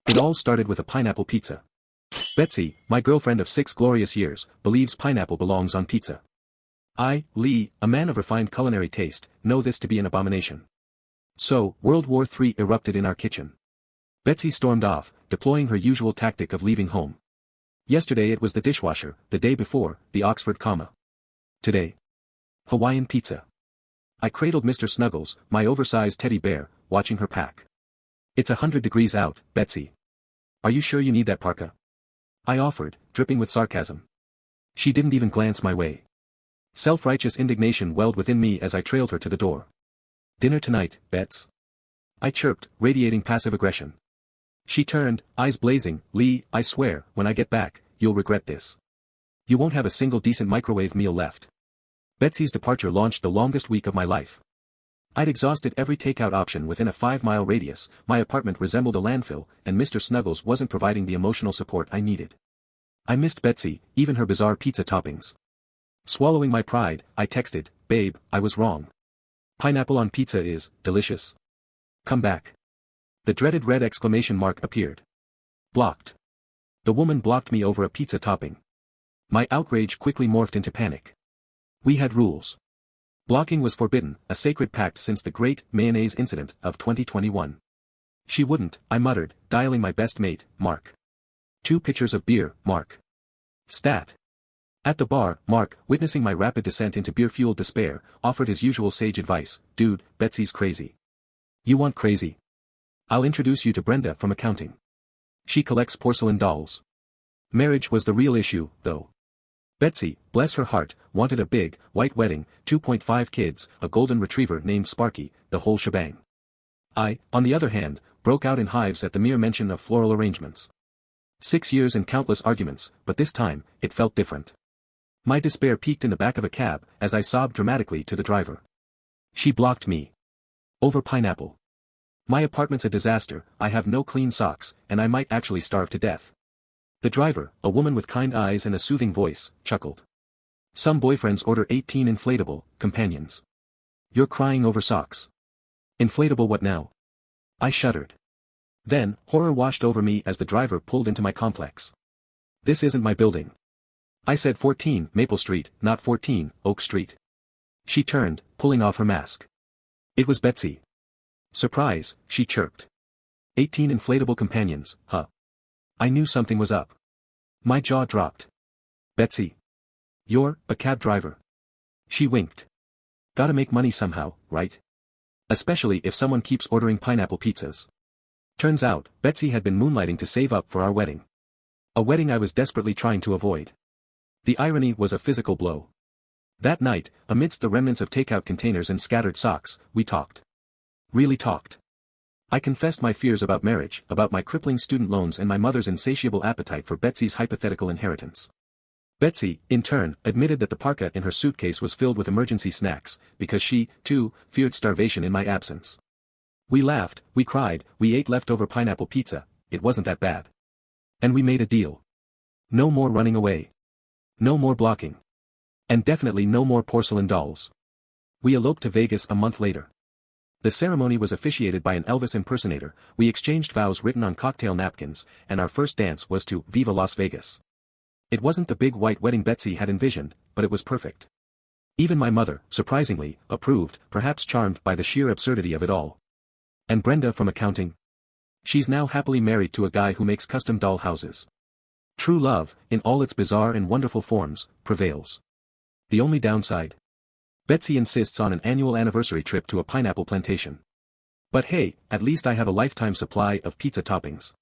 It all started with a pineapple pizza. Betsy, my girlfriend of 6 glorious years, believes pineapple belongs on pizza. I, Lee, a man of refined culinary taste, know this to be an abomination. So, World War III erupted in our kitchen. Betsy stormed off, deploying her usual tactic of leaving home. Yesterday it was the dishwasher, the day before, the Oxford comma. Today, Hawaiian pizza. I cradled Mr. Snuggles, my oversized teddy bear, watching her pack. It's 100 degrees out, Betsy. Are you sure you need that parka? I offered, dripping with sarcasm. She didn't even glance my way. Self-righteous indignation welled within me as I trailed her to the door. Dinner tonight, Bets. I chirped, radiating passive aggression. She turned, eyes blazing. Lee, I swear, when I get back, you'll regret this. You won't have a single decent microwave meal left. Betsy's departure launched the longest week of my life. I'd exhausted every takeout option within a 5-mile radius, my apartment resembled a landfill, and Mr. Snuggles wasn't providing the emotional support I needed. I missed Betsy, even her bizarre pizza toppings. Swallowing my pride, I texted, "Babe, I was wrong. Pineapple on pizza is delicious. Come back." The dreaded red exclamation mark appeared. Blocked. The woman blocked me over a pizza topping. My outrage quickly morphed into panic. We had rules. Blocking was forbidden, a sacred pact since the great mayonnaise incident of 2021. She wouldn't, I muttered, dialing my best mate, Mark. 2 pitchers of beer, Mark. Stat. At the bar, Mark, witnessing my rapid descent into beer-fueled despair, offered his usual sage advice, "Dude, Betsy's crazy. You want crazy? I'll introduce you to Brenda from accounting. She collects porcelain dolls." Marriage was the real issue, though. Betsy, bless her heart, wanted a big, white wedding, 2.5 kids, a golden retriever named Sparky, the whole shebang. I, on the other hand, broke out in hives at the mere mention of floral arrangements. 6 years and countless arguments, but this time, it felt different. My despair peaked in the back of a cab, as I sobbed dramatically to the driver. She blocked me. Over pineapple. My apartment's a disaster, I have no clean socks, and I might actually starve to death. The driver, a woman with kind eyes and a soothing voice, chuckled. Some boyfriends order 18 inflatable companions. You're crying over socks. Inflatable what now? I shuddered. Then, horror washed over me as the driver pulled into my complex. This isn't my building. I said 14 Maple Street, not 14 Oak Street. She turned, pulling off her mask. It was Betsy. Surprise, she chirped. 18 inflatable companions, huh? I knew something was up. My jaw dropped. Betsy. You're a cab driver. She winked. Gotta make money somehow, right? Especially if someone keeps ordering pineapple pizzas. Turns out, Betsy had been moonlighting to save up for our wedding. A wedding I was desperately trying to avoid. The irony was a physical blow. That night, amidst the remnants of takeout containers and scattered socks, we talked. Really talked. I confessed my fears about marriage, about my crippling student loans and my mother's insatiable appetite for Betsy's hypothetical inheritance. Betsy, in turn, admitted that the parka in her suitcase was filled with emergency snacks, because she, too, feared starvation in my absence. We laughed, we cried, we ate leftover pineapple pizza, it wasn't that bad. And we made a deal. No more running away. No more blocking. And definitely no more porcelain dolls. We eloped to Vegas a month later. The ceremony was officiated by an Elvis impersonator, we exchanged vows written on cocktail napkins, and our first dance was to Viva Las Vegas. It wasn't the big white wedding Betsy had envisioned, but it was perfect. Even my mother, surprisingly, approved, perhaps charmed by the sheer absurdity of it all. And Brenda from accounting? She's now happily married to a guy who makes custom doll houses. True love, in all its bizarre and wonderful forms, prevails. The only downside? Betsy insists on an annual anniversary trip to a pineapple plantation. But hey, at least I have a lifetime supply of pizza toppings.